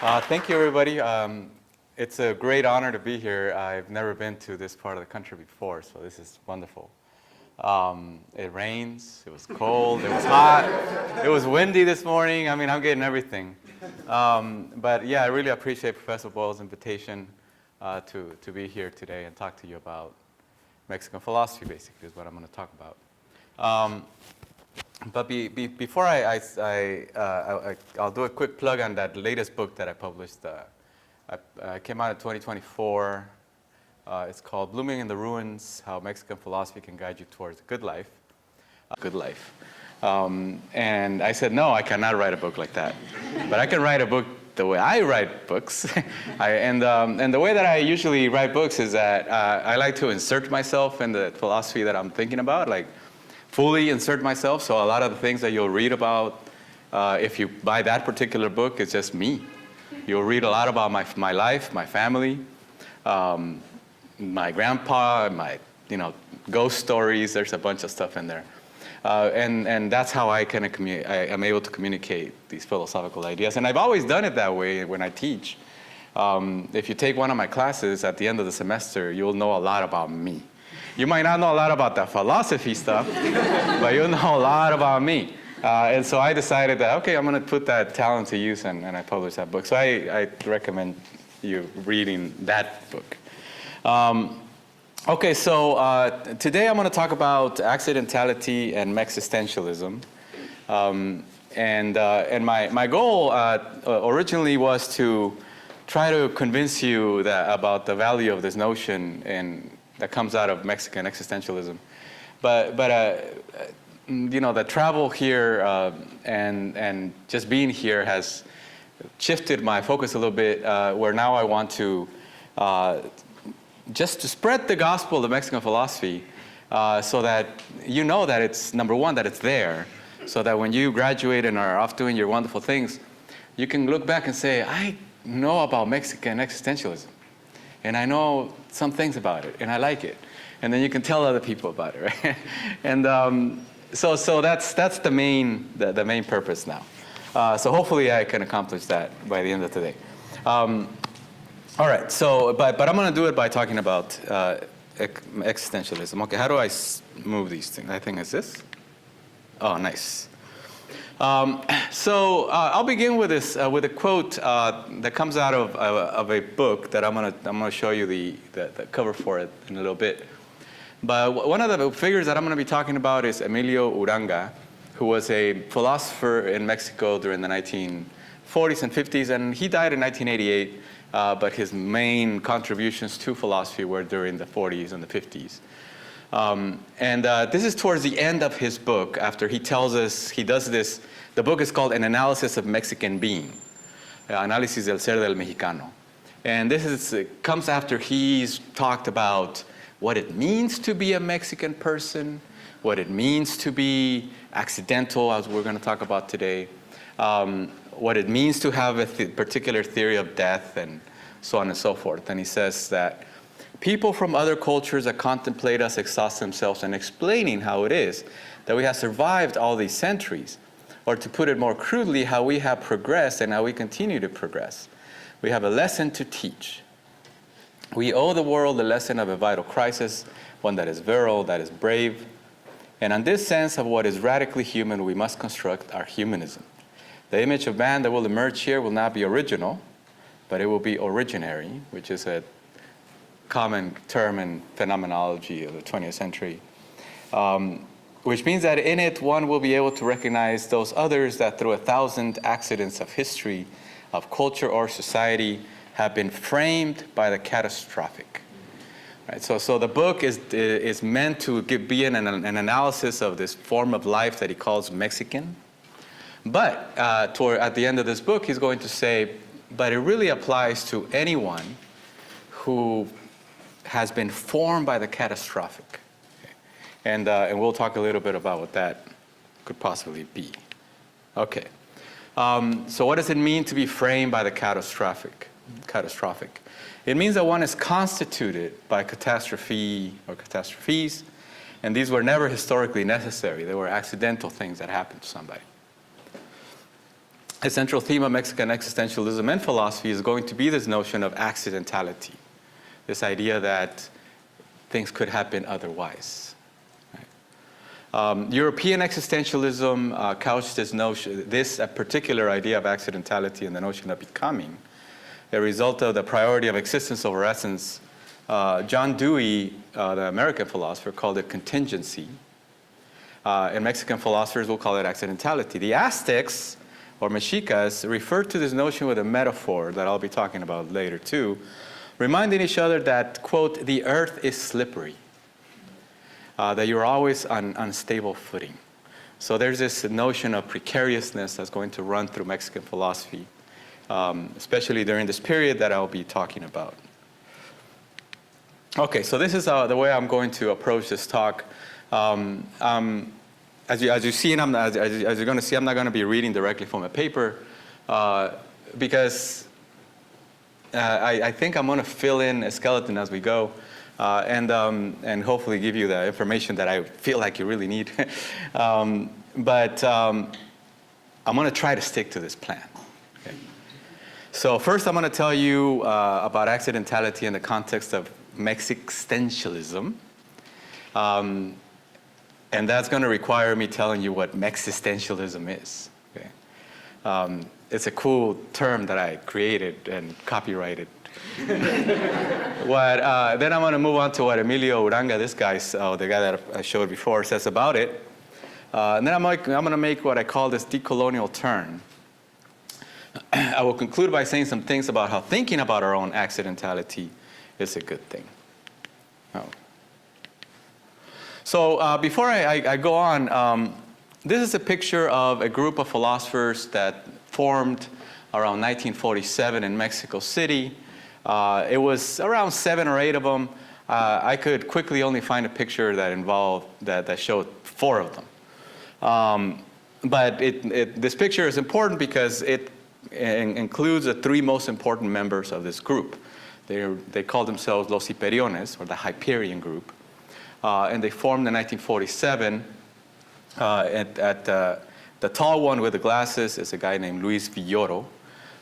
Thank you, everybody. It's a great honor to be here. I've never been to this part of the country before, so this is wonderful. It rains, it was cold, it was hot, it was windy this morning. I mean, I'm getting everything. But yeah, I really appreciate Professor Boyle's invitation to be here today and talk to you about Mexican philosophy, basically, is what I'm going to talk about. But before I'll do a quick plug on that latest book that I published. I came out in 2024. It's called Blooming in the Ruins, How Mexican Philosophy Can Guide You Towards a Good Life. And I said, no, I cannot write a book like that. But I can write a book the way I write books. And the way that I usually write books is that I like to insert myself in the philosophy that I'm thinking about, like fully insert myself. So a lot of the things that you'll read about, if you buy that particular book, it's just me. You'll read a lot about my life, my family, my grandpa, my ghost stories. There's a bunch of stuff in there, and that's how I kind of I'm able to communicate these philosophical ideas. And I've always done it that way when I teach. If you take one of my classes at the end of the semester, you'll know a lot about me. You might not know a lot about the philosophy stuff, but you'll know a lot about me. And so I decided that, okay, I'm going to put that talent to use, and I published that book. So I recommend you reading that book. Okay, so today I'm going to talk about accidentality and Mexistentialism. And my goal originally was to try to convince you about the value of this notion that comes out of Mexican existentialism. But the travel here and just being here has shifted my focus a little bit, where now I want to just to spread the gospel of Mexican philosophy, so that you know that it's, number one, that it's there, so that when you graduate and are off doing your wonderful things, you can look back and say, I know about Mexican existentialism, and I know some things about it, and I like it. And then you can tell other people about it, right? And so that's the main purpose now. So hopefully I can accomplish that by the end of today. All right. So, but I'm going to do it by talking about existentialism. Okay. How do I move these things? I think it's this. Oh, nice. So I'll begin with this with a quote that comes out of a book that I'm gonna show you the cover for it in a little bit. But one of the figures that I'm going to be talking about is Emilio Uranga, who was a philosopher in Mexico during the 1940s and 50s, and he died in 1988. But his main contributions to philosophy were during the 40s and the 50s. This is towards the end of his book, after he tells us, he does this. The book is called An Analysis of Mexican Being, Análisis del Ser del Mexicano. And this comes after he's talked about what it means to be a Mexican person, what it means to be accidental, as we're going to talk about today, what it means to have a particular theory of death, and so on and so forth. And he says that people from other cultures that contemplate us exhaust themselves in explaining how it is that we have survived all these centuries, or to put it more crudely, how we have progressed and how we continue to progress. We have a lesson to teach. We owe the world the lesson of a vital crisis, one that is virile, that is brave. And on this sense of what is radically human, we must construct our humanism. The image of man that will emerge here will not be original, but it will be originary, which is a common term in phenomenology of the 20th century, which means that in it one will be able to recognize those others that through 1,000 accidents of history, of culture or society, have been framed by the catastrophic. Right? So the book is meant to be an analysis of this form of life that he calls Mexican. But at the end of this book, he's going to say, but it really applies to anyone who has been formed by the catastrophic. Okay. And we'll talk a little bit about what that could possibly be. Okay. So what does it mean to be framed by the catastrophic? It means that one is constituted by catastrophe or catastrophes, and these were never historically necessary. They were accidental things that happened to somebody. a central theme of Mexican existentialism and philosophy is going to be this notion of accidentality, this idea that things could happen otherwise. Right? European existentialism couched this particular idea of accidentality in the notion of becoming, a result of the priority of existence over essence. John Dewey, the American philosopher, called it contingency. And Mexican philosophers will call it accidentality. The Aztecs, or Mexicas, refer to this notion with a metaphor that I'll be talking about later too, reminding each other that, quote, the earth is slippery, that you're always on unstable footing. So there's this notion of precariousness that's going to run through Mexican philosophy, especially during this period that I'll be talking about. Okay, so this is the way I'm going to approach this talk. As you see, and as you're going to see, I'm not going to be reading directly from a paper because I think I'm going to fill in a skeleton as we go, and hopefully give you the information that I feel like you really need. But I'm going to try to stick to this plan. Okay? So first, I'm going to tell you about accidentality in the context of Mexistentialism. And that's going to require me telling you what Mexistentialism is. Okay? It's a cool term that I created and copyrighted. Then I'm going to move on to what Emilio Uranga, this guy, the guy that I showed before, says about it. And then I'm going to make what I call this decolonial turn. I will conclude by saying some things about how thinking about our own accidentality is a good thing. Oh. So before I go on, this is a picture of a group of philosophers that formed around 1947 in Mexico City. It was around 7 or 8 of them. I could quickly only find a picture that showed 4 of them. But this picture is important because it includes the 3 most important members of this group. They call themselves Los Hyperiones, or the Hyperion group. And they formed in 1947. The tall one with the glasses is a guy named Luis Villoro,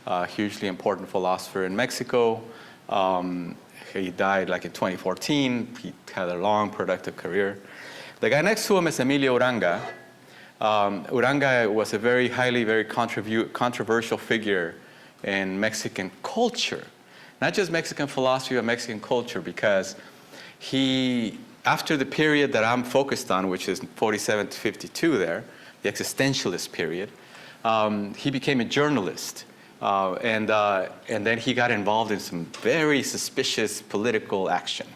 a hugely important philosopher in Mexico. He died like in 2014. He had a long, productive career. The guy next to him is Emilio Uranga. Uranga was a very controversial figure in Mexican culture. Not just Mexican philosophy, but Mexican culture, because he, after the period that I'm focused on, which is 47 to 52 there, the existentialist period, he became a journalist. And then he got involved in some very suspicious political action.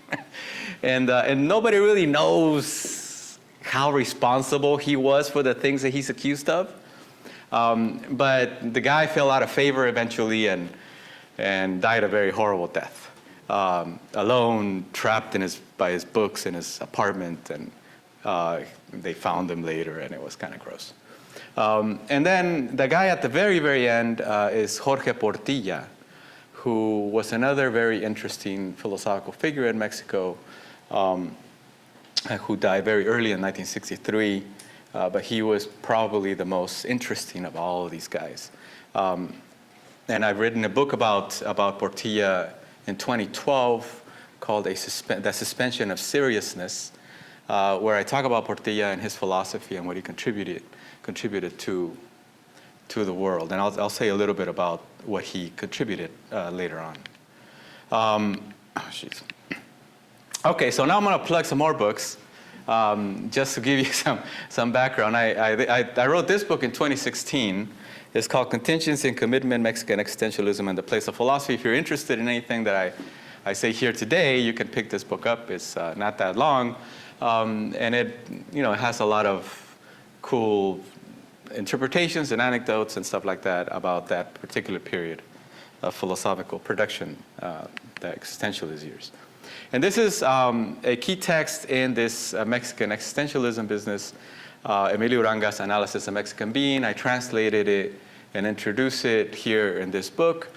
And nobody really knows how responsible he was for the things that he's accused of. But the guy fell out of favor eventually and died a very horrible death. Alone, trapped by his books in his apartment, and they found him later, and it was kind of gross. And then the guy at the very, very end is Jorge Portilla, who was another very interesting philosophical figure in Mexico, who died very early in 1963, but he was probably the most interesting of all of these guys. And I've written a book about Portilla in 2012 called The Suspension of Seriousness, where I talk about Portilla and his philosophy and what he contributed to the world. And I'll say a little bit about what he contributed later on. Okay, so now I'm going to plug some more books, just to give you some background. I wrote this book in 2016. It's called Contingency and Commitment, Mexican Existentialism and the Place of Philosophy. If you're interested in anything that I say here today, you can pick this book up. It's not that long, and it has a lot of cool interpretations and anecdotes and stuff like that about that particular period of philosophical production, the existentialist years. And this is a key text in this Mexican existentialism business, Emilio Uranga's Analysis of Mexican Being. I translated it and introduced it here in this book.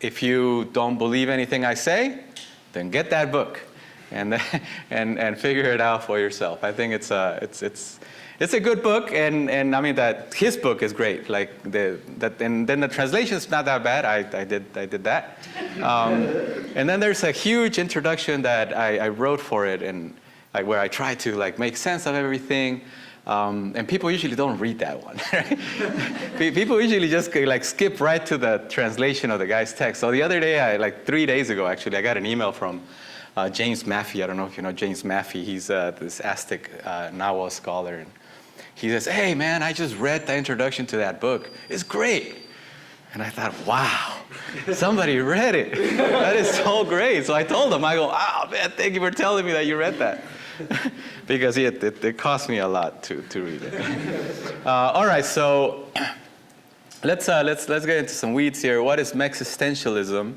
If you don't believe anything I say, then get that book and figure it out for yourself. I think it's it's a good book, and I mean that his book is great. Like and then the translation's not that bad. I did that. And then there's a huge introduction that I wrote for it, and where I try to like make sense of everything. And people usually don't read that one. Right? People usually just like skip right to the translation of the guy's text. So the other day, like 3 days ago actually, I got an email from James Maffei. I don't know if you know James Maffei. He's this Aztec Nahuatl scholar. And he says, "Hey man, I just read the introduction to that book. It's great." And I thought, wow, somebody read it. That is so great. So I told him, I go, "Oh man, thank you for telling me that you read that." Because it cost me a lot to read it. All right, so let's get into some weeds here. What is Mexistentialism?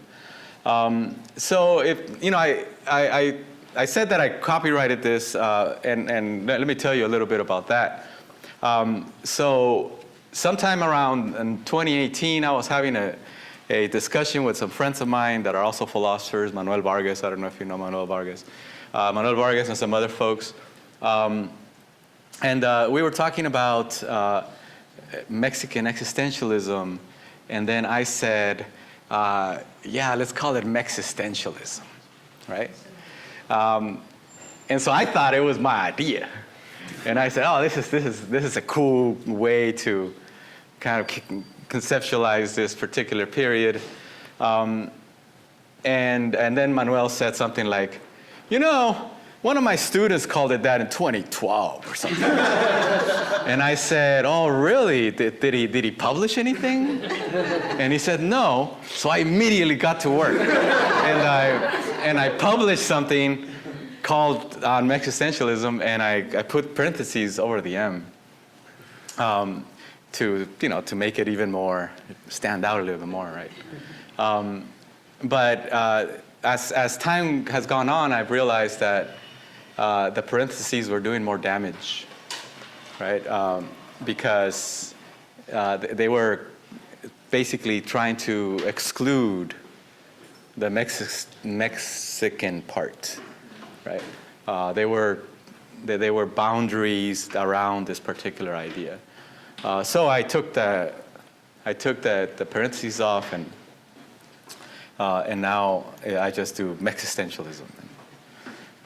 So if you know, I said that I copyrighted this, and let me tell you a little bit about that. So sometime around in 2018, I was having a discussion with some friends of mine that are also philosophers. Manuel Vargas, I don't know if you know Manuel Vargas. Manuel Vargas and some other folks. And we were talking about Mexican existentialism, and then I said, yeah, let's call it Mexistentialism, right? And so I thought it was my idea. And I said, oh, this is a cool way to kind of conceptualize this particular period. And then Manuel said something like, you know, one of my students called it that in 2012 or something. And I said, oh, really? Did he publish anything? And he said, no. So I immediately got to work. And I published something called on Mexistentialism, and I put parentheses over the M to make it even more, stand out a little bit more, right? But as time has gone on, I've realized that the parentheses were doing more damage, right? Because they were basically trying to exclude the Mexican part, right? They were boundaries around this particular idea. So I took the parentheses off, and now I just do Mexistentialism.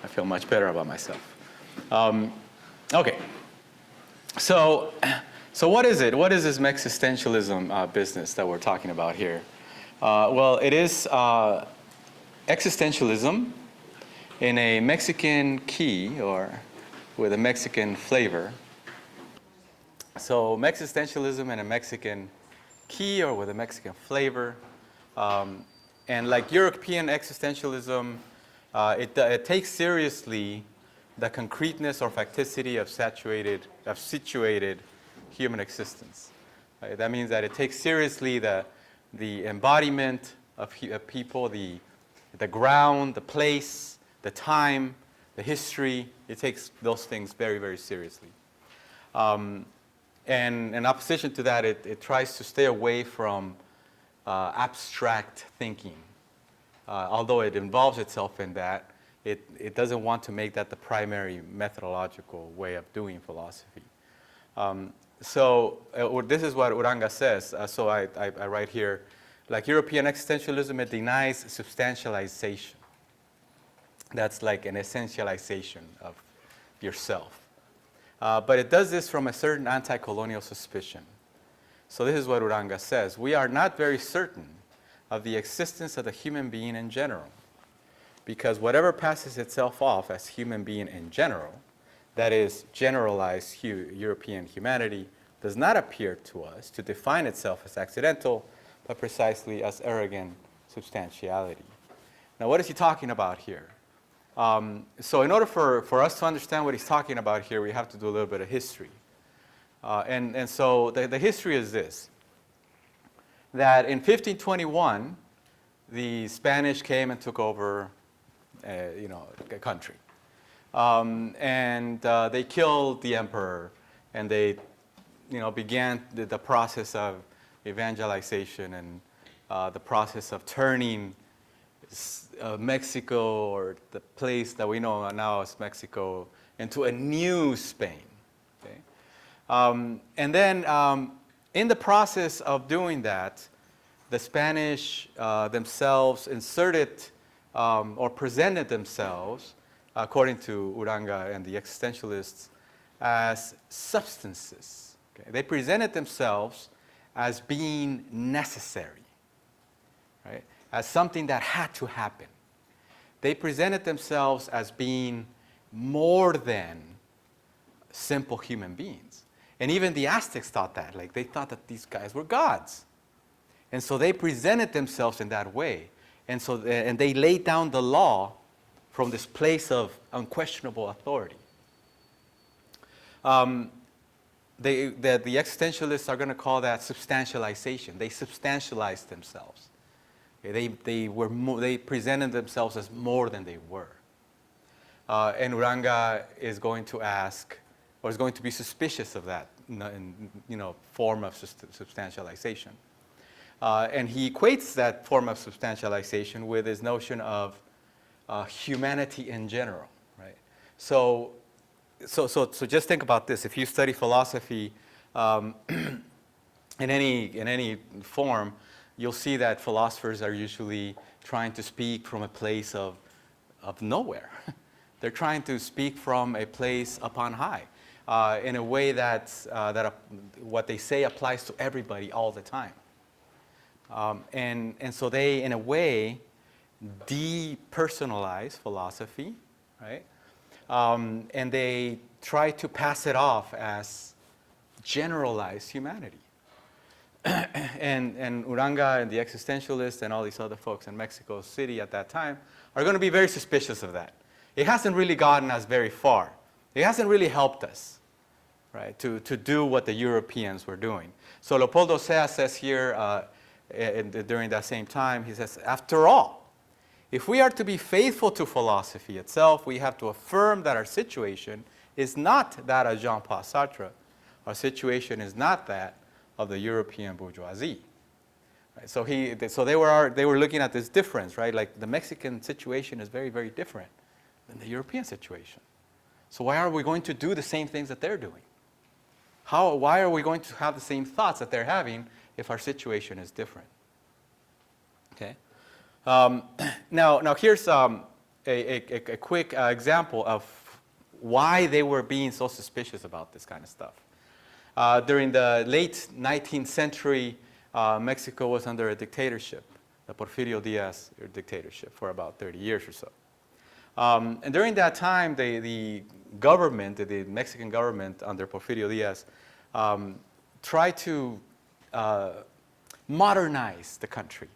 I feel much better about myself. Okay. So what is it? What is this Mexistentialism business that we're talking about here? Well, it is existentialism in a Mexican key, or with a Mexican flavor. So Mexistentialism in a Mexican key or with a Mexican flavor. And like European existentialism, it takes seriously the concreteness or facticity of situated human existence. Right? That means that it takes seriously the embodiment of people, the ground, the place, the time, the history. It takes those things very, very seriously. And in opposition to that, it tries to stay away from abstract thinking. Although it involves itself in that, it doesn't want to make that the primary methodological way of doing philosophy. So this is what Uranga says. So I write here, like European existentialism, it denies substantialization. That's like an essentialization of yourself. But it does this from a certain anti-colonial suspicion. So this is what Uranga says. We are not very certain of the existence of the human being in general, because whatever passes itself off as human being in general, that is, generalized European humanity, does not appear to us to define itself as accidental, but precisely as arrogant substantiality. Now, what is he talking about here? So in order for us to understand what he's talking about here, we have to do a little bit of history. And so the history is this, that in 1521, the Spanish came and took over a country. And they killed the emperor, and they began the process of evangelization and the process of turning Mexico, or the place that we know now as Mexico, into a new Spain. Okay? And then in the process of doing that, the Spanish themselves inserted or presented themselves, according to Uranga and the existentialists, as substances. Okay? They presented themselves as being necessary, right? As something that had to happen. They presented themselves as being more than simple human beings. And even the Aztecs thought that. Like, they thought that these guys were gods. And so they presented themselves in that way. And they laid down the law from this place of unquestionable authority. The existentialists are going to call that substantialization. They substantialized themselves. They presented themselves as more than they were. And Uranga is going to ask, or is going to be suspicious of that form of substantialization. And he equates that form of substantialization with his notion of humanity in general, right? So just think about this. If you study philosophy in any form, you'll see that philosophers are usually trying to speak from a place of nowhere. They're trying to speak from a place up on high in a way that what they say applies to everybody all the time. And so they, in a way, depersonalize philosophy, right? And they try to pass it off as generalized humanity. And Uranga and the existentialists and all these other folks in Mexico City at that time are going to be very suspicious of that. It hasn't really gotten us very far. It hasn't really helped us, right, to do what the Europeans were doing. So Leopoldo Sea says here during that same time, he says, after all, if we are to be faithful to philosophy itself, we have to affirm that our situation is not that of Jean-Paul Sartre. Our situation is not that of the European bourgeoisie. Right? So they were looking at this difference, right? Like, the Mexican situation is very, very different than the European situation. So why are we going to do the same things that they're doing? Why are we going to have the same thoughts that they're having if our situation is different? Okay. Now here's a quick example of why they were being so suspicious about this kind of stuff. During the late 19th century, Mexico was under a dictatorship, the Porfirio Diaz dictatorship, for about 30 years or so. And during that time, the Mexican government under Porfirio Diaz, tried to modernize the country.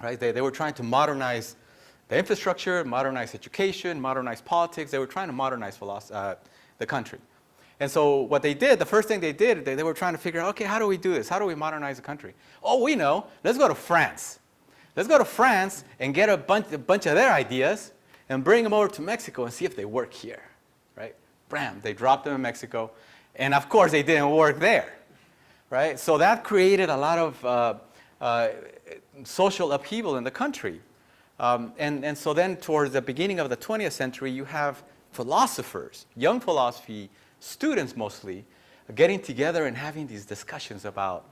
Right? They were trying to modernize the infrastructure, modernize education, modernize politics. They were trying to modernize the country. And so what they did, the first thing they did, they were trying to figure out, okay, how do we do this? How do we modernize the country? Oh, we know. Let's go to France. Let's go to France and get a bunch of their ideas and bring them over to Mexico and see if they work here. Right? Bam, they dropped them in Mexico. And of course, they didn't work there. Right? So that created a lot of social upheaval in the country. And so then towards the beginning of the 20th century, you have philosophers, young philosophy students mostly, getting together and having these discussions about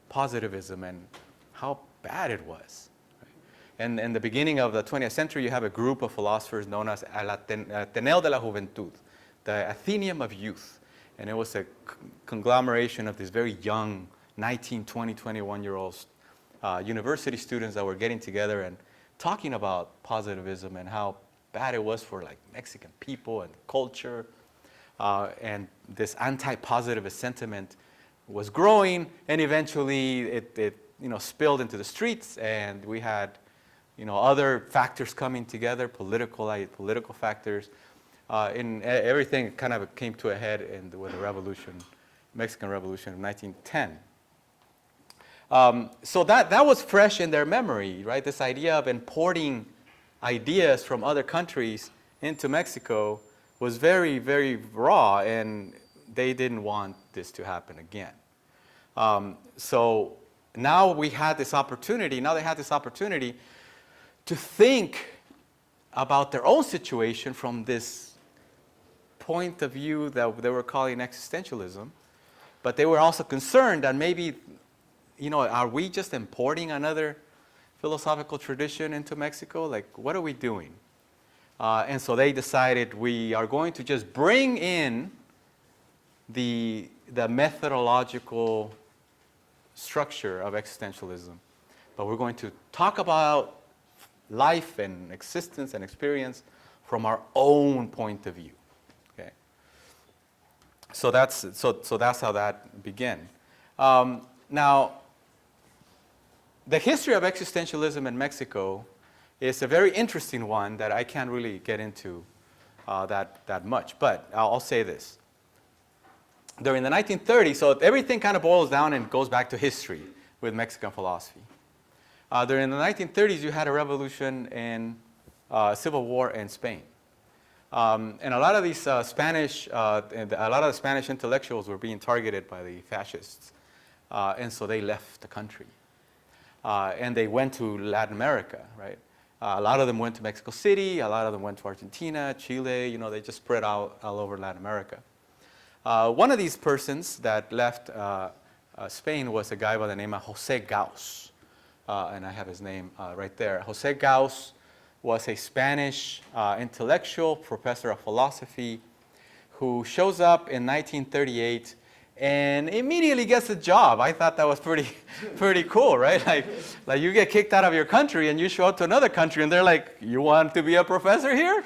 positivism and how bad it was. And in the beginning of the 20th century, you have a group of philosophers known as El Ateneo de la Juventud, the Athenaeum of Youth. And it was a conglomeration of these very young 19, 20, 21-year-olds university students that were getting together and talking about positivism and how bad it was for like Mexican people and culture, and this anti-positivist sentiment was growing, and eventually it spilled into the streets, and we had other factors coming together, political factors, and everything kind of came to a head with the revolution, Mexican Revolution of 1910. So that was fresh in their memory, right? This idea of importing ideas from other countries into Mexico was very, very raw, and they didn't want this to happen again. So now they had this opportunity to think about their own situation from this point of view that they were calling existentialism, but they were also concerned that maybe, are we just importing another philosophical tradition into Mexico? Like, what are we doing? And so they decided we are going to just bring in the methodological structure of existentialism, but we're going to talk about life and existence and experience from our own point of view. Okay. So that's how that began. Now, the history of existentialism in Mexico is a very interesting one that I can't really get into that much, but I'll say this. During the 1930s, so everything kind of boils down and goes back to history with Mexican philosophy. During the 1930s, you had a revolution and civil war in Spain. And a lot of these Spanish intellectuals were being targeted by the fascists. And so they left the country. And they went to Latin America, right? A lot of them went to Mexico City. A lot of them went to Argentina, Chile. They just spread out all over Latin America. One of these persons that left Spain was a guy by the name of José Gauss. And I have his name right there. José Gauss was a Spanish intellectual, professor of philosophy, who shows up in 1938 and immediately gets a job. I thought that was pretty cool, right? Like you get kicked out of your country and you show up to another country and they're like, you want to be a professor here?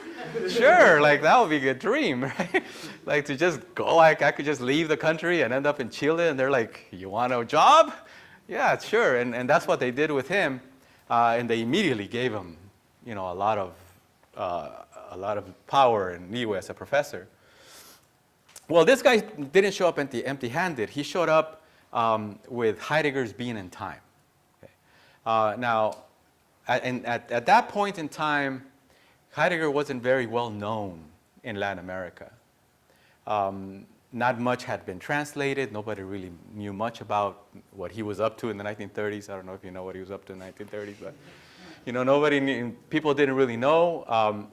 Sure, like that would be a dream, right? Like to just go, like I could just leave the country and end up in Chile and they're like, you want a job? Yeah, sure. And that's what they did with him. And they immediately gave him, a lot of power and leeway as a professor. Well, this guy didn't show up empty-handed. He showed up with Heidegger's Being and Time. Okay. Now, at that point in time, Heidegger wasn't very well known in Latin America. Not much had been translated. Nobody really knew much about what he was up to in the 1930s. I don't know if you know what he was up to in the 1930s, but nobody knew, people didn't really know.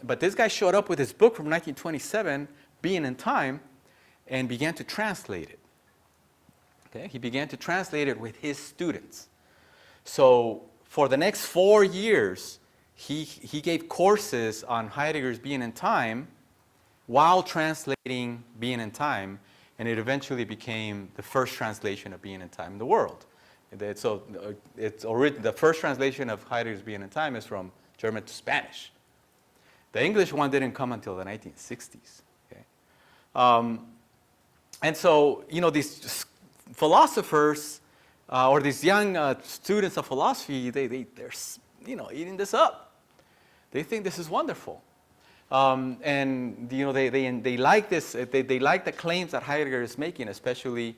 But this guy showed up with his book from 1927, Being and Time, and began to translate it. Okay? He began to translate it with his students. So for the next 4 years, he gave courses on Heidegger's Being and Time while translating Being and Time, and it eventually became the first translation of Being and Time in the world. So the first translation of Heidegger's Being and Time is from German to Spanish. The English one didn't come until the 1960s. Okay? And so, these philosophers or these young students of philosophy, they're eating this up. They think this is wonderful. And they like this. They like the claims that Heidegger is making, especially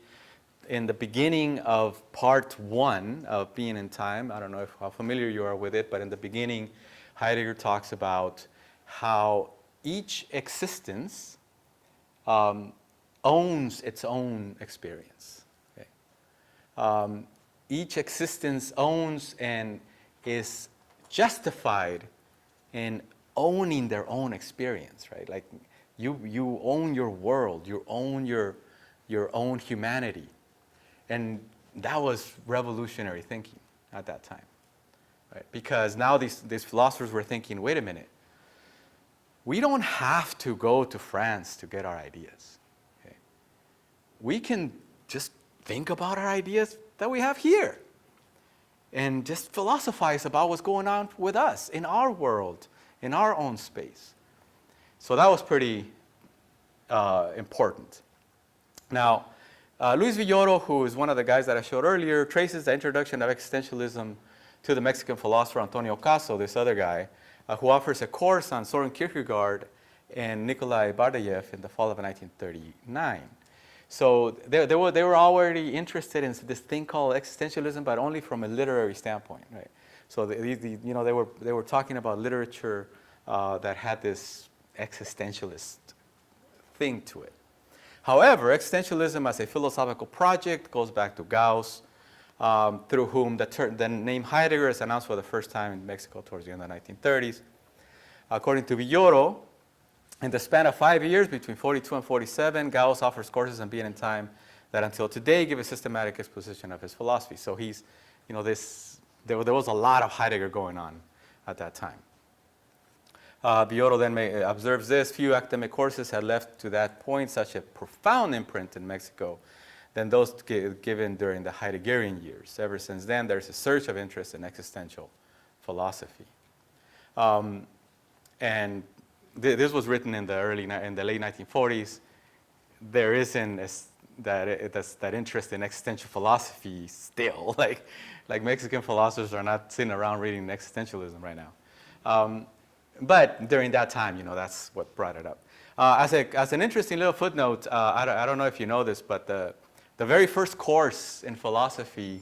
in the beginning of part 1 of Being and Time. I don't know how familiar you are with it, but in the beginning, Heidegger talks about how each existence owns its own experience. Okay? Each existence owns and is justified in owning their own experience, right? Like you own your world, you own your own humanity. And that was revolutionary thinking at that time, right? Because now these philosophers were thinking, wait a minute, we don't have to go to France to get our ideas. Okay? We can just think about our ideas that we have here and just philosophize about what's going on with us in our world, in our own space. So that was pretty important. Now, Luis Villoro, who is one of the guys that I showed earlier, traces the introduction of existentialism to the Mexican philosopher Antonio Caso, this other guy, who offers a course on Soren Kierkegaard and Nikolai Bardyaev in the fall of 1939. So they were already interested in this thing called existentialism, but only from a literary standpoint, right? So they were talking about literature that had this existentialist thing to it. However, existentialism as a philosophical project goes back to Gauss, through whom the name Heidegger is announced for the first time in Mexico towards the end of the 1930s. According to Villoro, In the span of 5 years, between 42 and 47, Gauss offers courses on being and time that until today give a systematic exposition of his philosophy. So he's, there was a lot of Heidegger going on at that time. Villoro then observes this: few academic courses had left to that point such a profound imprint in Mexico than those given during the Heideggerian years. Ever since then, there's a surge of interest in existential philosophy. And this was written in the late 1940s. There isn't that interest in existential philosophy still. Like Mexican philosophers are not sitting around reading existentialism right now. But during that time, that's what brought it up. As an interesting little footnote, I don't know if you know this, but the very first course in philosophy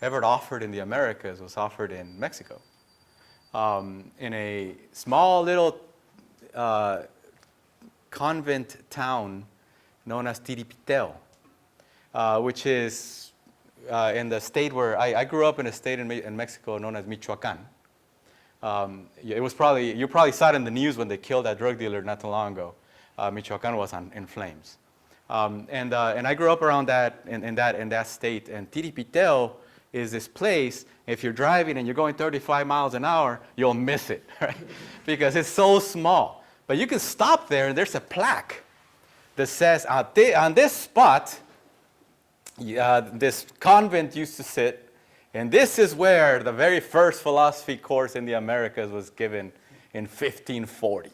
ever offered in the Americas was offered in Mexico, in a small little convent town known as Tiripiteo, which is in the state where I grew up, in a state in Mexico known as Michoacán. It was you probably saw it in the news when they killed that drug dealer not too long ago. Michoacán was in flames, and I grew up around that in that state. And Tiripiteo is this place. If you're driving and you're going 35 miles an hour, you'll miss it, right? Because it's so small. But you can stop there, and there's a plaque that says on this spot, this convent used to sit. And this is where the very first philosophy course in the Americas was given in 1540.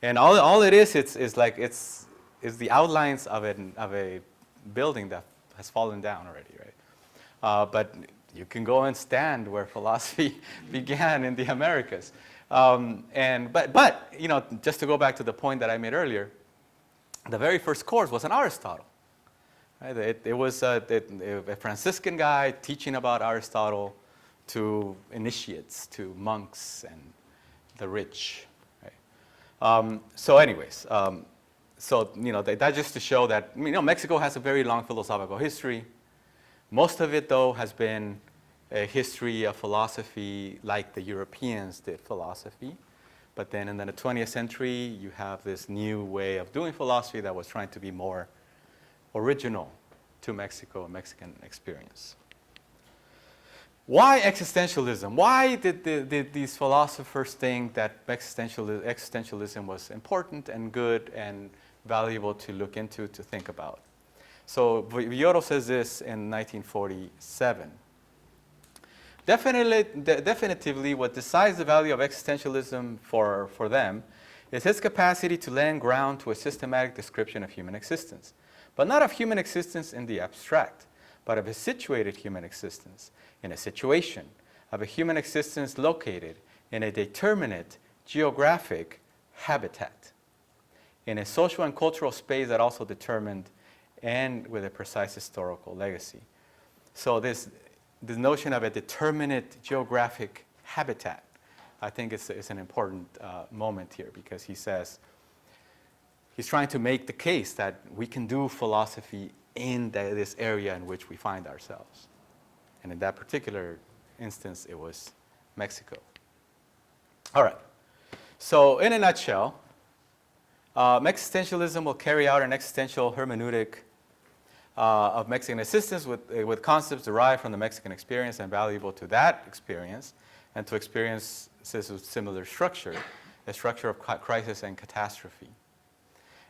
And all it is the outlines of a building that has fallen down already, right? But you can go and stand where philosophy began in the Americas. But just to go back to the point that I made earlier, the very first course was on Aristotle. Right? It was a Franciscan guy teaching about Aristotle to initiates, to monks and the rich. Right? That just to show that Mexico has a very long philosophical history. Most of it, though, has been a history of philosophy like the Europeans did philosophy. But then in the 20th century, you have this new way of doing philosophy that was trying to be more original to Mexico, Mexican experience. Why existentialism? Why did these philosophers think that existentialism was important and good and valuable to look into, to think about? So Villoro says this in 1947. Definitively, what decides the value of existentialism for them is its capacity to lend ground to a systematic description of human existence. But not of human existence in the abstract, but of a situated human existence, in a situation, of a human existence located in a determinate geographic habitat, in a social and cultural space that also determined and with a precise historical legacy. So this notion of a determinate geographic habitat, I think is an important moment here, because he says, he's trying to make the case that we can do philosophy in this area in which we find ourselves. And in that particular instance, it was Mexico. All right. So in a nutshell, existentialism will carry out an existential hermeneutic of Mexican existence with concepts derived from the Mexican experience and valuable to that experience and to experiences with similar structure, a structure of crisis and catastrophe.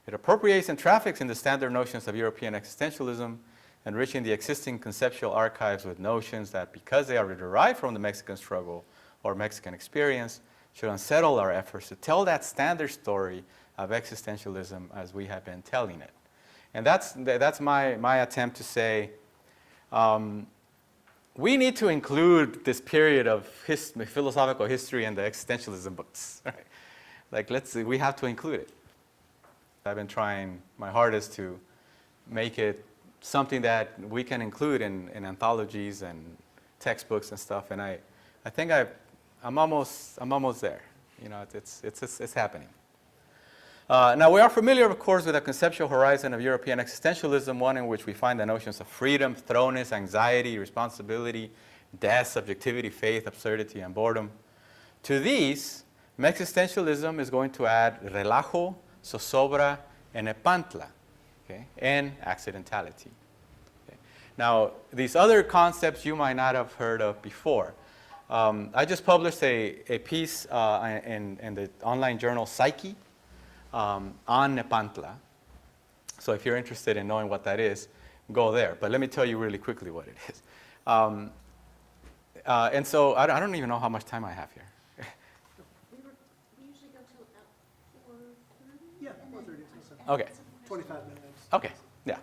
It appropriates and traffics in the standard notions of European existentialism, enriching the existing conceptual archives with notions that, because they are derived from the Mexican struggle or Mexican experience, should unsettle our efforts to tell that standard story of existentialism as we have been telling it. And that's my attempt to say, we need to include this period of philosophical history in the existentialism books. Right? We have to include it. I've been trying my hardest to make it something that we can include in anthologies and textbooks and stuff. And I think I'm almost there. It's happening. Now, we are familiar, of course, with the conceptual horizon of European existentialism, one in which we find the notions of freedom, throwness, anxiety, responsibility, death, subjectivity, faith, absurdity, and boredom. To these, existentialism is going to add relajo, zozobra, and nepantla, okay, and accidentality. Okay. Now, these other concepts you might not have heard of before. I just published a piece in the online journal Psyche on nepantla. So if you're interested in knowing what that is, go there. But let me tell you really quickly what it is. And so I don't even know how much time I have here. We usually go till about 4:30. Yeah, 4:30. Okay. 25 minutes. Okay. Yeah.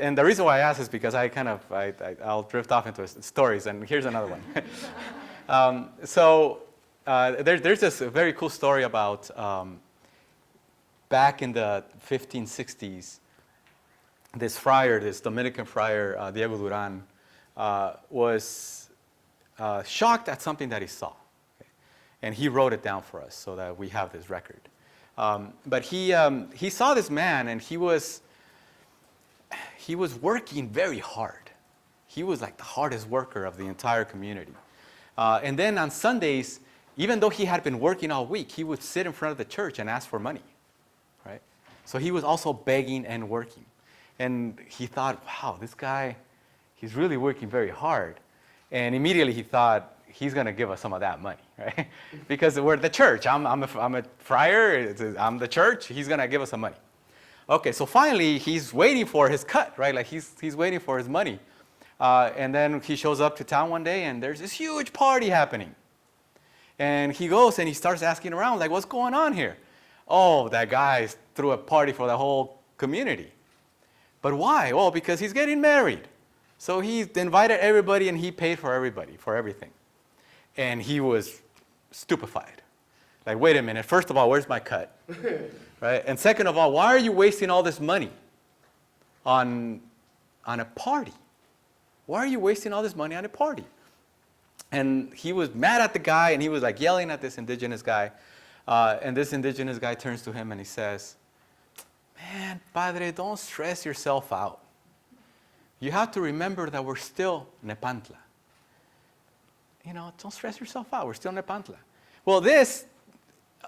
And the reason why I ask is because I'll drift off into stories, and here's another one. There's this very cool story about back in the 1560s, this friar, this Dominican friar, Diego Duran, was shocked at something that he saw. Okay? And he wrote it down for us so that we have this record. But he saw this man, and he was working very hard. He was like the hardest worker of the entire community. And then on Sundays, even though he had been working all week, he would sit in front of the church and ask for money. Right? So he was also begging and working. And he thought, wow, this guy, he's really working very hard. And immediately he thought, he's going to give us some of that money, right? Because we're the church. I'm a friar. I'm the church. He's going to give us some money. Okay, so finally, he's waiting for his cut, right? Like he's waiting for his money. And then he shows up to town one day, and there's this huge party happening. And he goes and he starts asking around, like, what's going on here? Oh, that guy threw a party for the whole community. But why? Well, because he's getting married. So he invited everybody, and he paid for everybody, for everything. And he was stupefied. Like, wait a minute. First of all, where's my cut? Right? And second of all, why are you wasting all this money on a party? Why are you wasting all this money on a party? And he was mad at the guy, and he was like yelling at this indigenous guy. And this indigenous guy turns to him and he says, man, Padre, don't stress yourself out. You have to remember that we're still Nepantla. You know, don't stress yourself out. We're still Nepantla. Well, this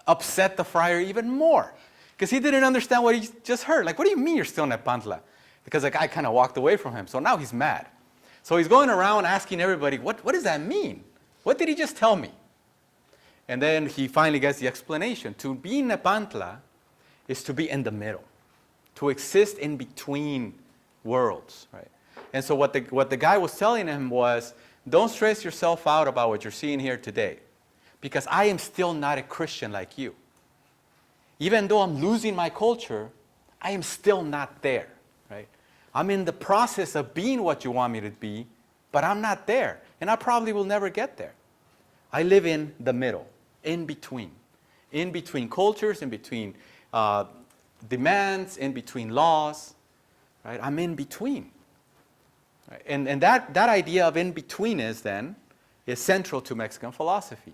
upset the friar even more because he didn't understand what he just heard. Like, what do you mean you're still Nepantla? Because the guy kind of walked away from him. So now he's mad. So he's going around asking everybody, what does that mean? What did he just tell me? And then he finally gets the explanation. To be Nepantla is to be in the middle, to exist in between worlds, right? And so what the guy was telling him was, don't stress yourself out about what you're seeing here today, because I am still not a Christian like you. Even though I'm losing my culture, I am still not there, right? I'm in the process of being what you want me to be, but I'm not there, and I probably will never get there. I live in the middle, in between cultures, in between demands, in between laws, right? I'm in between. Right? And that idea of in-betweenness then is central to Mexican philosophy.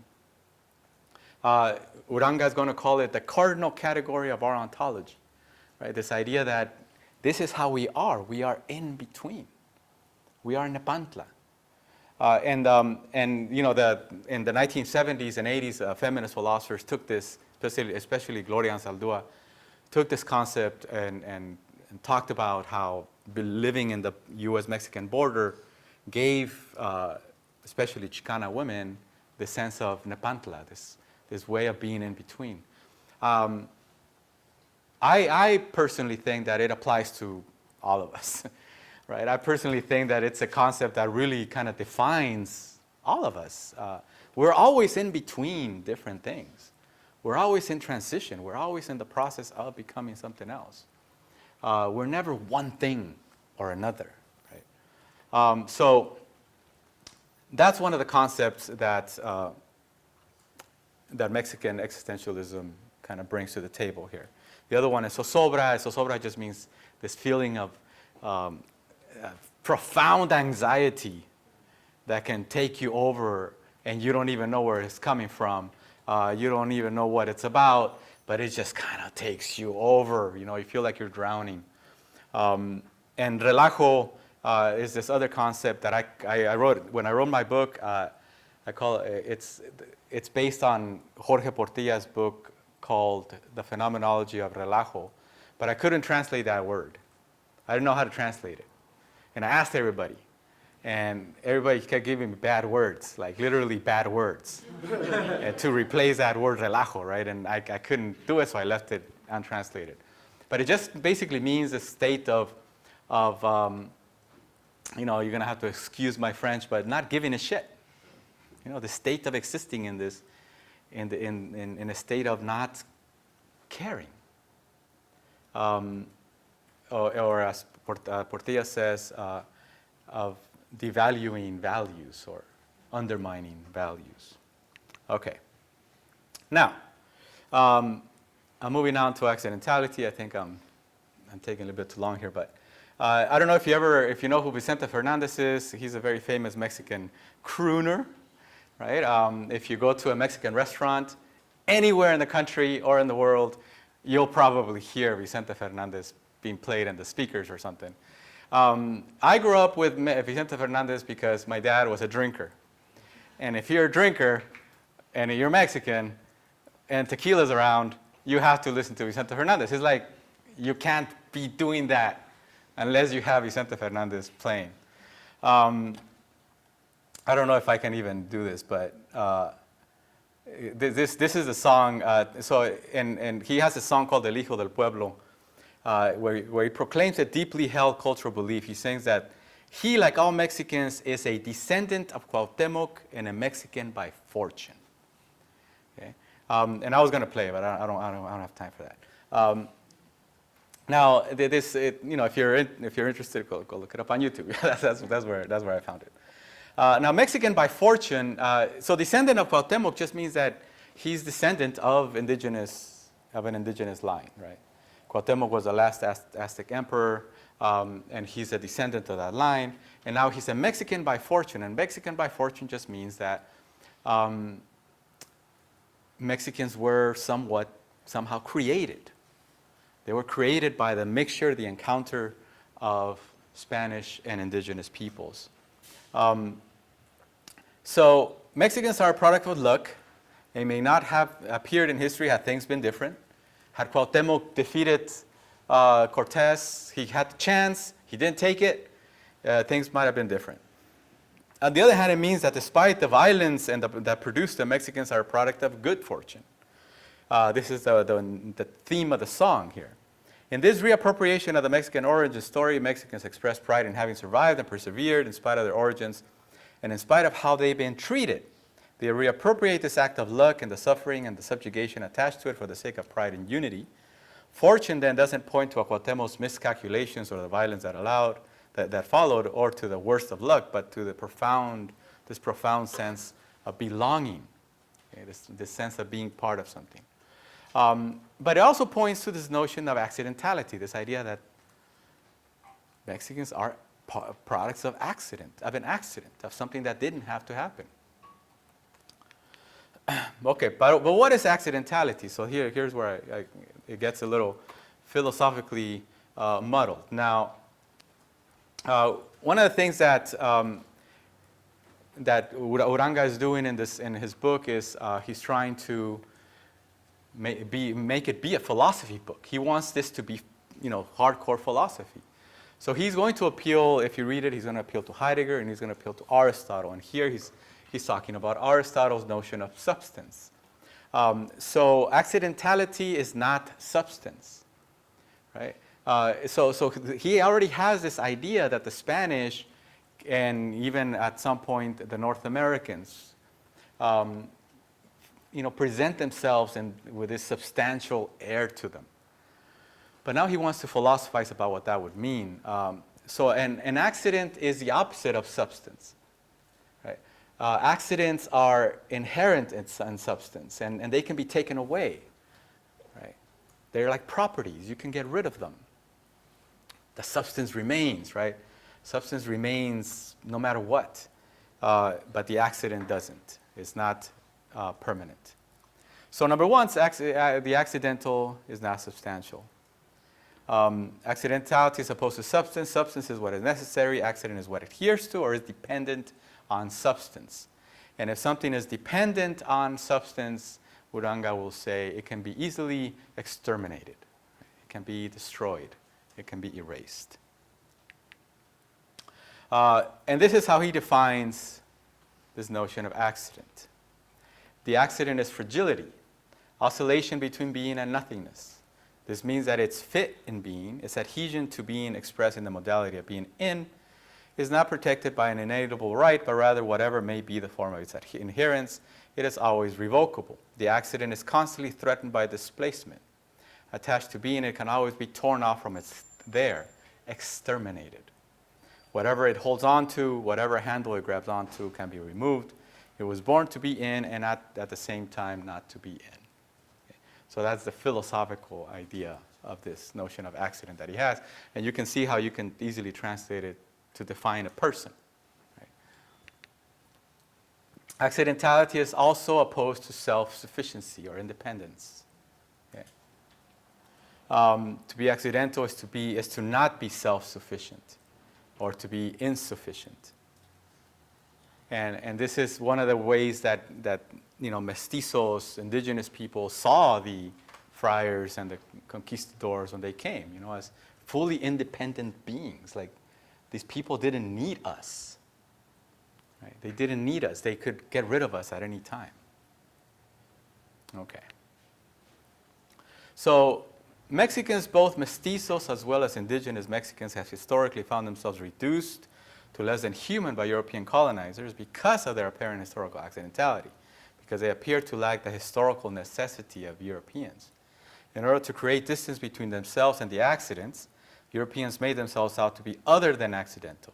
Uranga is going to call it the cardinal category of our ontology, right? This idea that this is how we are. We are in between. We are Nepantla. And you know, in the 1970s and 80s, feminist philosophers took this, especially Gloria Anzaldúa, took this concept and talked about how living in the U.S.-Mexican border gave, especially Chicana women, the sense of Nepantla, this way of being in between. I personally think that it applies to all of us, right? I personally think that it's a concept that really kind of defines all of us. We're always in between different things. We're always in transition. We're always in the process of becoming something else. We're never one thing or another, right? So that's one of the concepts that Mexican existentialism kind of brings to the table here. The other one is zozobra. Zozobra just means this feeling of profound anxiety that can take you over, and you don't even know where it's coming from. You don't even know what it's about, but it just kind of takes you over. You know, you feel like you're drowning. And relajo is this other concept that I wrote. When I wrote my book, I I call it's based on Jorge Portilla's book called The Phenomenology of Relajo, but I couldn't translate that word. I didn't know how to translate it. And I asked everybody, and everybody kept giving me bad words, like literally bad words, and to replace that word relajo, right? And I couldn't do it, so I left it untranslated. But it just basically means a state of you're going to have to excuse my French, but not giving a shit. The state of existing in this, in a state of not caring. Or as Portilla says, of devaluing values or undermining values. Okay. Now, I'm moving on to accidentality. I think I'm taking a little bit too long here, but I don't know if you know who Vicente Fernandez is. He's a very famous Mexican crooner, right? If you go to a Mexican restaurant anywhere in the country or in the world, you'll probably hear Vicente Fernandez being played in the speakers or something. I grew up with Vicente Fernandez because my dad was a drinker. And if you're a drinker and you're Mexican and tequila's around, you have to listen to Vicente Fernandez. It's like you can't be doing that unless you have Vicente Fernandez playing. I don't know if I can even do this, but this is a song. And he has a song called El Hijo del Pueblo, where he proclaims a deeply held cultural belief. He sings that he, like all Mexicans, is a descendant of Cuauhtémoc and a Mexican by fortune. Okay? And I was going to play it, but I don't have time for that. Now, if you're interested, go look it up on YouTube. that's where I found it. Now, Mexican by fortune. So, descendant of Cuauhtémoc just means that he's descendant of an indigenous line, right? Cuauhtémoc was the last Aztec emperor, and he's a descendant of that line. And now he's a Mexican by fortune. And Mexican by fortune just means that Mexicans were somehow created. They were created by the mixture, the encounter of Spanish and indigenous peoples. So Mexicans are a product of luck. They may not have appeared in history had things been different. Had Cuauhtémoc defeated Cortés, he had the chance, he didn't take it, things might have been different. On the other hand, it means that despite the violence that produced them, Mexicans are a product of good fortune. This is the theme of the song here. In this reappropriation of the Mexican origin story, Mexicans express pride in having survived and persevered in spite of their origins and in spite of how they've been treated. They reappropriate this act of luck and the suffering and the subjugation attached to it for the sake of pride and unity. Fortune then doesn't point to Cuauhtémoc's miscalculations or the violence that followed, or to the worst of luck, but to this profound sense of belonging, okay, this sense of being part of something. But it also points to this notion of accidentality, this idea that Mexicans are products of an accident, of something that didn't have to happen. Okay, but what is accidentality? So here's where it gets a little philosophically muddled. Now, one of the things that Uranga is doing in his book is he's trying to make it be a philosophy book. He wants this to be, hardcore philosophy. So he's going to appeal, if you read it, he's going to appeal to Heidegger and he's going to appeal to Aristotle. And here he's talking about Aristotle's notion of substance. So accidentality is not substance, right? So he already has this idea that the Spanish and even at some point the North Americans, present themselves with this substantial air to them. But now he wants to philosophize about what that would mean. So an accident is the opposite of substance. Right? Accidents are inherent in substance, and they can be taken away. Right? They're like properties. You can get rid of them. The substance remains, right? Substance remains no matter what, but the accident doesn't. It's not permanent. So number one, the accidental is not substantial. Accidentality is opposed to substance. Substance is what is necessary. Accident is what adheres to or is dependent on substance. And if something is dependent on substance, Uranga will say it can be easily exterminated. It can be destroyed. It can be erased. And this is how he defines this notion of accident. The accident is fragility, oscillation between being and nothingness. This means that its fit in being, its adhesion to being expressed in the modality of being in, is not protected by an inalienable right, but rather whatever may be the form of its inherence, it is always revocable. The accident is constantly threatened by displacement. Attached to being, it can always be torn off from its there, exterminated. Whatever it holds on to, whatever handle it grabs onto, can be removed. It was born to be in and at the same time not to be in. Okay. So that's the philosophical idea of this notion of accident that he has. And you can see how you can easily translate it to define a person. Right? Accidentality is also opposed to self-sufficiency or independence. Okay. To be accidental is to not be self-sufficient or to be insufficient. And this is one of the ways that mestizos, indigenous people, saw the friars and the conquistadors when they came, as fully independent beings. Like, these people didn't need us. Right? They didn't need us. They could get rid of us at any time. Okay. So Mexicans, both mestizos as well as indigenous Mexicans, have historically found themselves reduced to less than human by European colonizers because of their apparent historical accidentality, because they appear to lack the historical necessity of Europeans. In order to create distance between themselves and the accidents, Europeans made themselves out to be other than accidental.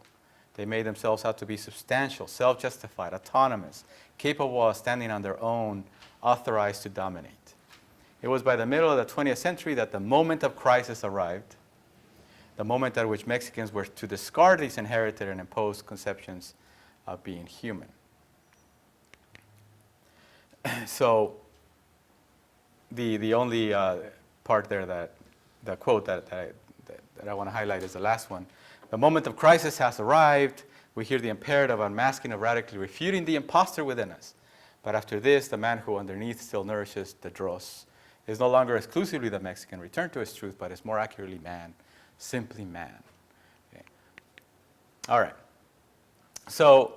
They made themselves out to be substantial, self-justified, autonomous, capable of standing on their own, authorized to dominate. It was by the middle of the 20th century that the moment of crisis arrived, the moment at which Mexicans were to discard these inherited and imposed conceptions of being human. So the only part there the quote that I want to highlight is the last one. The moment of crisis has arrived. We hear the imperative unmasking of radically refuting the imposter within us. But after this, the man who underneath still nourishes the dross is no longer exclusively the Mexican returned to his truth, but is more accurately man, simply man. Okay. All right. So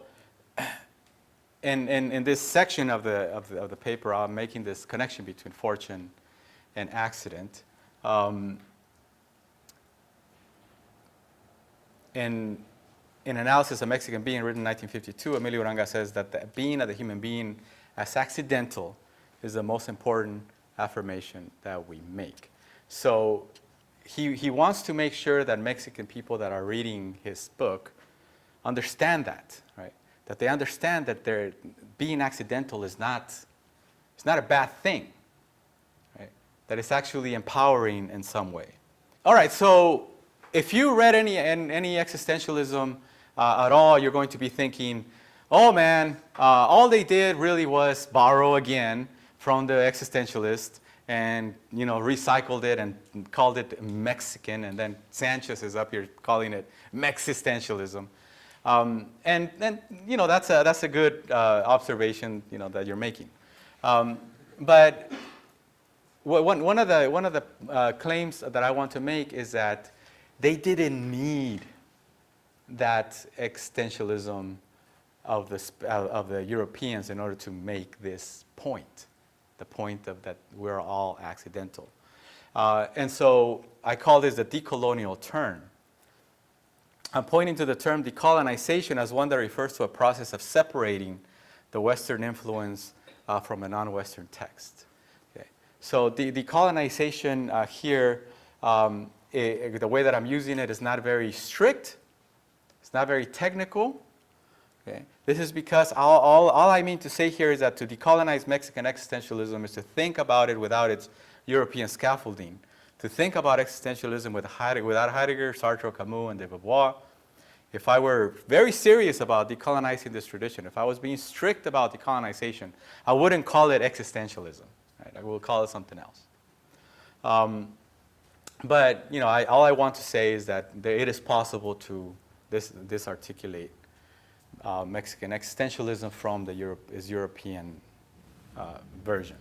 in this section of the paper, I'm making this connection between fortune and accident. In Analysis of Mexican Being, written in 1952, Emilio Uranga says that the being of the human being as accidental is the most important affirmation that we make. So he wants to make sure that Mexican people that are reading his book understand that, right? That they understand that their being accidental is not a bad thing, right? That it's actually empowering in some way. All right, so if you read any existentialism at all, you're going to be thinking, oh man, all they did really was borrow again from the existentialist and recycled it and called it Mexican, and then Sánchez is up here calling it Mexistentialism. And that's a good observation that you're making. But one of the claims that I want to make is that they didn't need that existentialism of the Europeans in order to make this point, the point of that we're all accidental. And so I call this the decolonial turn. I'm pointing to the term decolonization as one that refers to a process of separating the Western influence from a non-Western text. Okay. So the decolonization here, the way that I'm using it is not very strict. It's not very technical. Okay. This is because all I mean to say here is that to decolonize Mexican existentialism is to think about it without its European scaffolding, to think about existentialism without Heidegger, Sartre, Camus, and de Beauvoir. If I were very serious about decolonizing this tradition, if I was being strict about decolonization, I wouldn't call it existentialism. Right? I will call it something else. But all I want to say is that it is possible to disarticulate Mexican. Existentialism from the European version.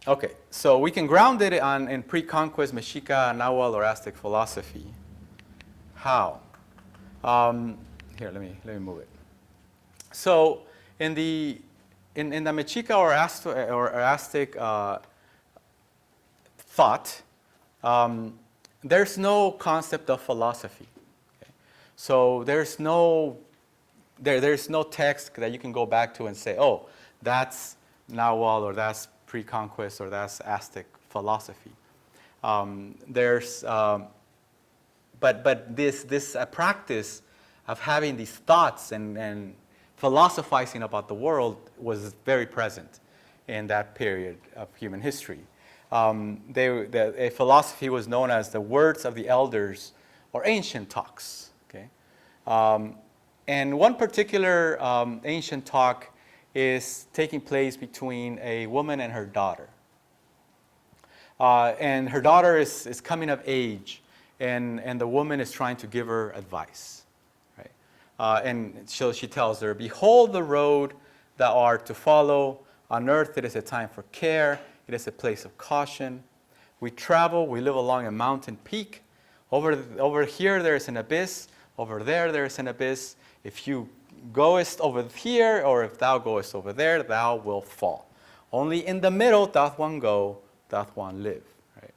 Okay, so we can ground it in pre-conquest Mexica, Nahuatl, or Aztec philosophy. How? Here, let me move it. So in the Mexica or Aztec thought, there's no concept of philosophy. Okay? So there's no text that you can go back to and say, oh, that's Nahuatl, or that's pre-conquest, or that's Aztec philosophy. But this practice of having these thoughts and philosophizing about the world was very present in that period of human history. A philosophy was known as the words of the elders, or ancient talks. Okay? And one particular ancient talk is taking place between a woman and her daughter. And her daughter is coming of age, and the woman is trying to give her advice. Right? And so she tells her, "Behold the road thou art to follow. On earth it is a time for care. It is a place of caution. We travel, we live along a mountain peak. Over here there is an abyss. Over there is an abyss. If you goest over here, or if thou goest over there, thou wilt fall. Only in the middle doth one go, doth one live." Right?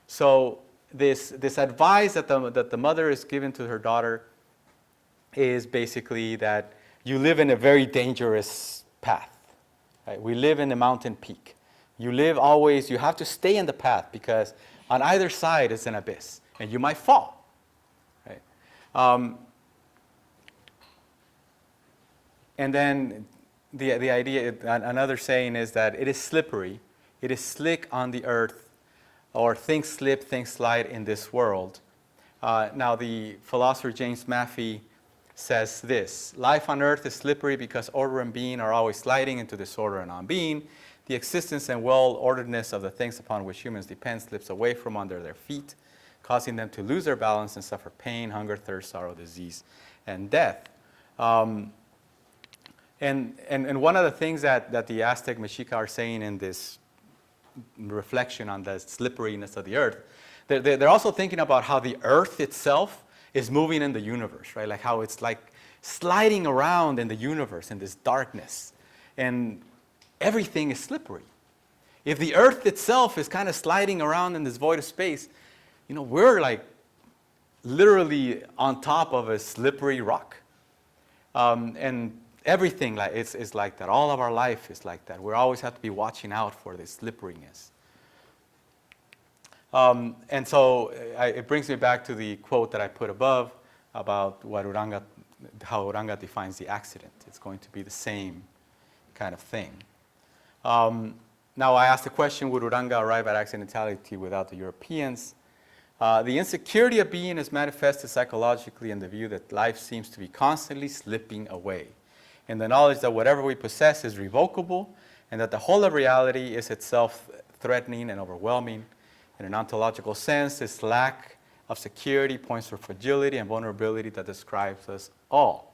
So this advice that the mother is giving to her daughter is basically that you live in a very dangerous path. Right? We live in a mountain peak. You have to stay in the path, because on either side is an abyss, and you might fall. Right? And then the idea, another saying is that it is slippery, it is slick on the earth, or things slip, things slide in this world. Now the philosopher James Maffei says this: "Life on earth is slippery because order and being are always sliding into disorder and non-being. The existence and well-orderedness of the things upon which humans depend slips away from under their feet, causing them to lose their balance and suffer pain, hunger, thirst, sorrow, disease, and death." And one of the things that the Aztec Mexica are saying in this reflection on the slipperiness of the earth, they're also thinking about how the earth itself is moving in the universe, right? Like how it's like sliding around in the universe in this darkness. And everything is slippery. If the earth itself is kind of sliding around in this void of space, we're like literally on top of a slippery rock. And everything is like that. All of our life is like that. We always have to be watching out for this slipperiness. And so it brings me back to the quote that I put above about how Uranga defines the accident. It's going to be the same kind of thing. Now I asked the question, would Uranga arrive at accidentality without the Europeans? The insecurity of being is manifested psychologically in the view that life seems to be constantly slipping away, in the knowledge that whatever we possess is revocable, and that the whole of reality is itself threatening and overwhelming. In an ontological sense, this lack of security points to fragility and vulnerability that describes us all.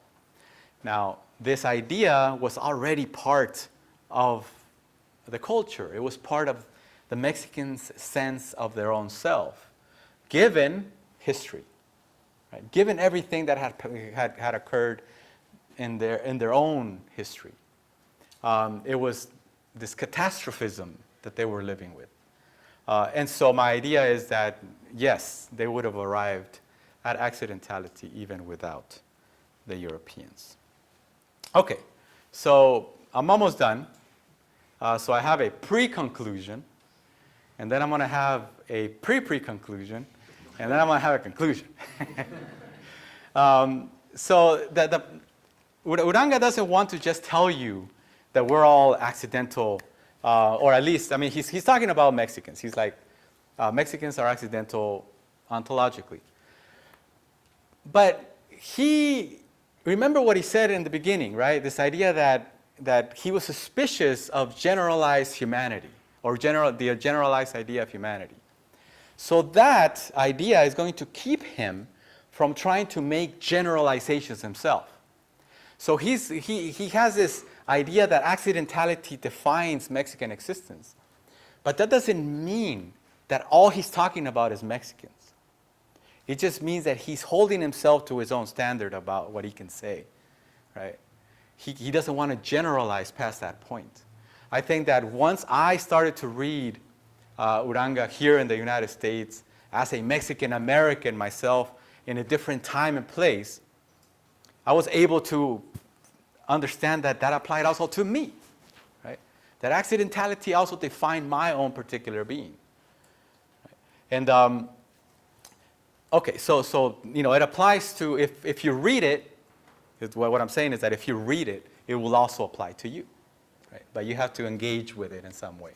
Now, this idea was already part of the culture. It was part of the Mexicans' sense of their own self, given history, right? Given everything that had occurred in their own history. It was this catastrophism that they were living with. And so my idea is that, yes, they would have arrived at accidentality even without the Europeans. Okay, so I'm almost done. So I have a pre-conclusion, and then I'm going to have a pre-conclusion, and then I'm going to have a conclusion. So Uranga doesn't want to just tell you that we're all accidental, or at least, he's talking about Mexicans. He's like, Mexicans are accidental ontologically. But remember what he said in the beginning, right? This idea that he was suspicious of generalized humanity, or the generalized idea of humanity. So that idea is going to keep him from trying to make generalizations himself. So he has this idea that accidentality defines Mexican existence. But that doesn't mean that all he's talking about is Mexicans. It just means that he's holding himself to his own standard about what he can say, right? He doesn't want to generalize past that point. I think that once I started to read Uranga here in the United States as a Mexican American myself in a different time and place, I was able to understand that that applied also to me, right? That accidentality also defined my own particular being. Right? And okay, so it applies to if you read it. What I'm saying is that if you read it, it will also apply to you, right? But you have to engage with it in some way.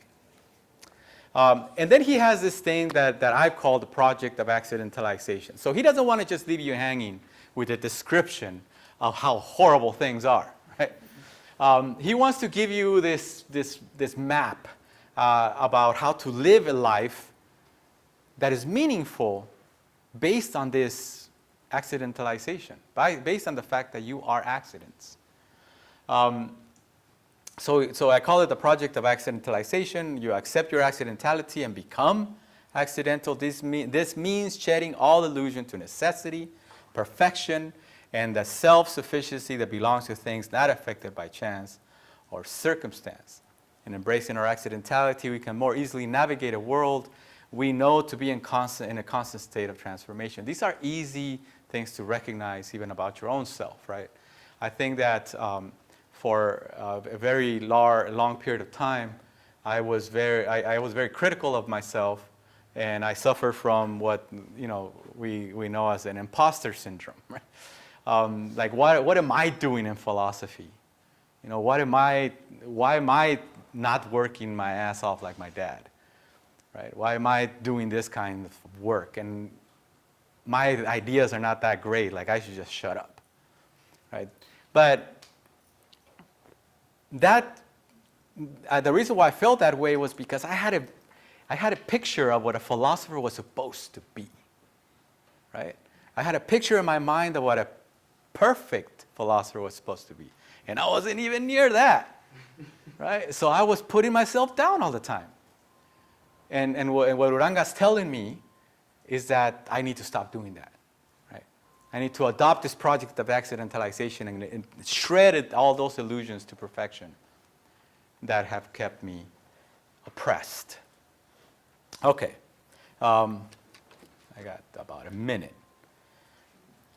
And then he has this thing that I've called the project of accidentalization. So he doesn't want to just leave you hanging with a description of how horrible things are, right? He wants to give you this map about how to live a life that is meaningful based on this accidentalization, based on the fact that you are accidents. So I call it the project of accidentalization. You accept your accidentality and become accidental. This means shedding all illusion to necessity, perfection, and the self-sufficiency that belongs to things not affected by chance or circumstance. In embracing our accidentality, we can more easily navigate a world we know to be in a constant state of transformation. These are easy things to recognize even about your own self, right? I think that for a very long period of time, I was very critical of myself, and I suffer from what we know as an imposter syndrome. Right? Like what am I doing in philosophy? Why am I not working my ass off like my dad? Right? Why am I doing this kind of work? And my ideas are not that great. Like I should just shut up. Right? But the reason why I felt that way was because I had a picture of what a philosopher was supposed to be, right? I had a picture in my mind of what a perfect philosopher was supposed to be, and I wasn't even near that, right? So I was putting myself down all the time, and what Uranga's telling me is that I need to stop doing that, right? I need to adopt this project of accidentalization and shred all those illusions to perfection that have kept me oppressed. Okay, I got about a minute.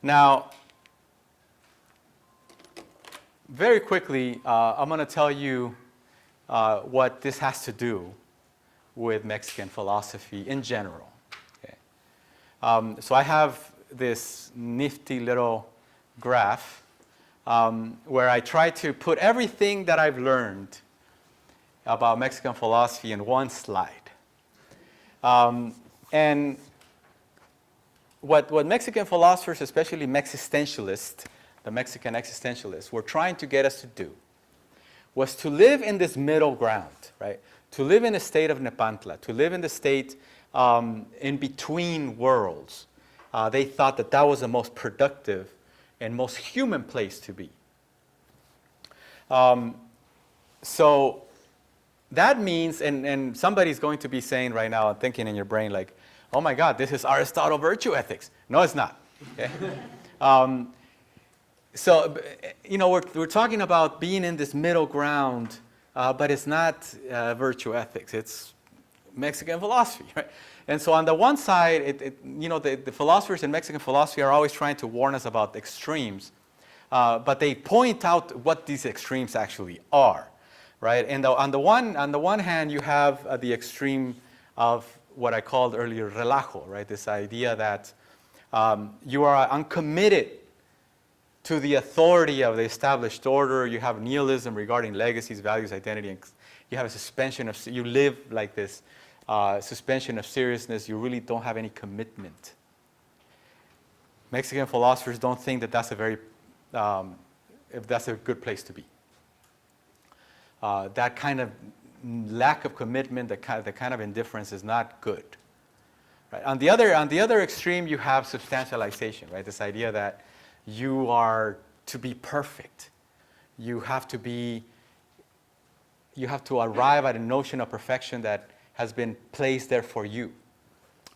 Now, very quickly, I'm going to tell you what this has to do with Mexican philosophy in general. Okay. So I have this nifty little graph where I try to put everything that I've learned about Mexican philosophy in one slide. And what Mexican philosophers, especially Mexistentialists, the Mexican existentialists, were trying to get us to do was to live in this middle ground, right? To live in a state of Nepantla, to live in the state in between worlds. They thought that was the most productive and most human place to be. So that means, and somebody's going to be saying right now, thinking in your brain like, oh my God, this is Aristotle virtue ethics. No, it's not. Okay? So, we're talking about being in this middle ground, but it's not virtue ethics. It's Mexican philosophy, right? And so on the one side, the philosophers in Mexican philosophy are always trying to warn us about extremes, but they point out what these extremes actually are, right? And on the one hand, you have the extreme of what I called earlier relajo, right? This idea that you are uncommitted to the authority of the established order. You have nihilism regarding legacies, values, identity, and you have a suspension of, you live like this suspension of seriousness. You really don't have any commitment. Mexican philosophers don't think that that's if that's a good place to be. That kind of lack of commitment, the kind of indifference is not good. Right? On the other extreme, you have substantialization, right? This idea that you are to be perfect. You have to arrive at a notion of perfection that has been placed there for you,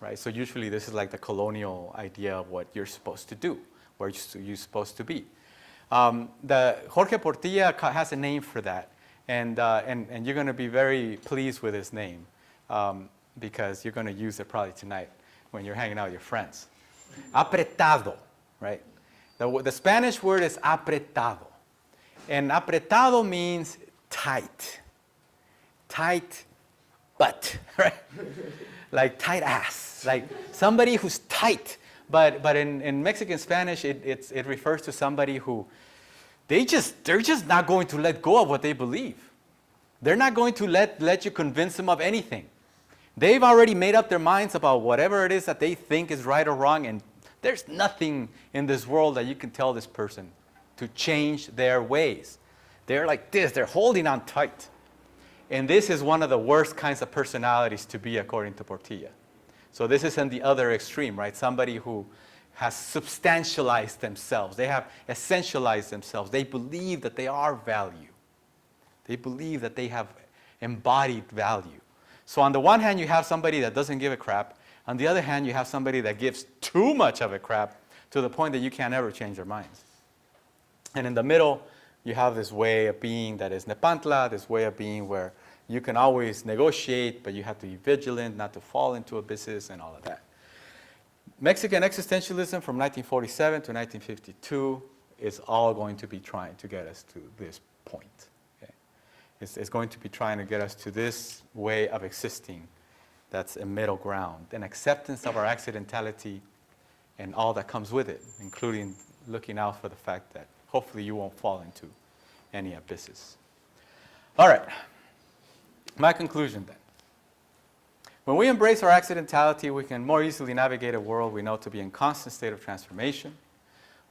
right? So usually this is like the colonial idea of what you're supposed to do, where you're supposed to be. The Jorge Portilla has a name for that, and you're going to be very pleased with his name because you're going to use it probably tonight when you're hanging out with your friends. Apretado, right? The Spanish word is apretado, and apretado means tight. Tight butt, right? Like tight ass, like somebody who's tight. But in Mexican Spanish, it refers to somebody who they're just not going to let go of what they believe. They're not going to let you convince them of anything. They've already made up their minds about whatever it is that they think is right or wrong, and there's nothing in this world that you can tell this person to change their ways. They're like this, they're holding on tight. And this is one of the worst kinds of personalities to be, according to Portilla. So this is in the other extreme, right? Somebody who has substantialized themselves. They have essentialized themselves. They believe that they are value. They believe that they have embodied value. So on the one hand, you have somebody that doesn't give a crap. On the other hand, you have somebody that gives too much of a crap to the point that you can't ever change their minds. And in the middle, you have this way of being that is Nepantla, this way of being where you can always negotiate, but you have to be vigilant not to fall into abysses and all of that. Mexican existentialism from 1947 to 1952 is all going to be trying to get us to this point. Okay? It's going to be trying to get us to this way of existing that's a middle ground, an acceptance of our accidentality and all that comes with it, including looking out for the fact that hopefully you won't fall into any abysses. All right. My conclusion then. When we embrace our accidentality, we can more easily navigate a world we know to be in constant state of transformation.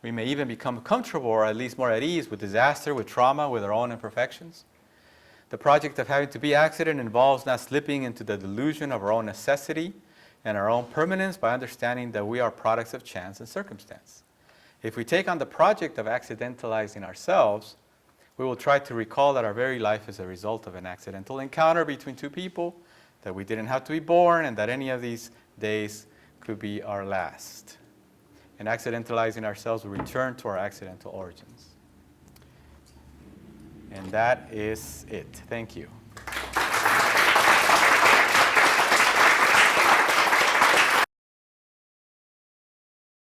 We may even become comfortable, or at least more at ease, with disaster, with trauma, with our own imperfections. The project of having to be accident involves not slipping into the delusion of our own necessity and our own permanence by understanding that we are products of chance and circumstance. If we take on the project of accidentalizing ourselves, we will try to recall that our very life is a result of an accidental encounter between two people, that we didn't have to be born, and that any of these days could be our last. And accidentalizing ourselves will return to our accidental origins. And that is it. Thank you.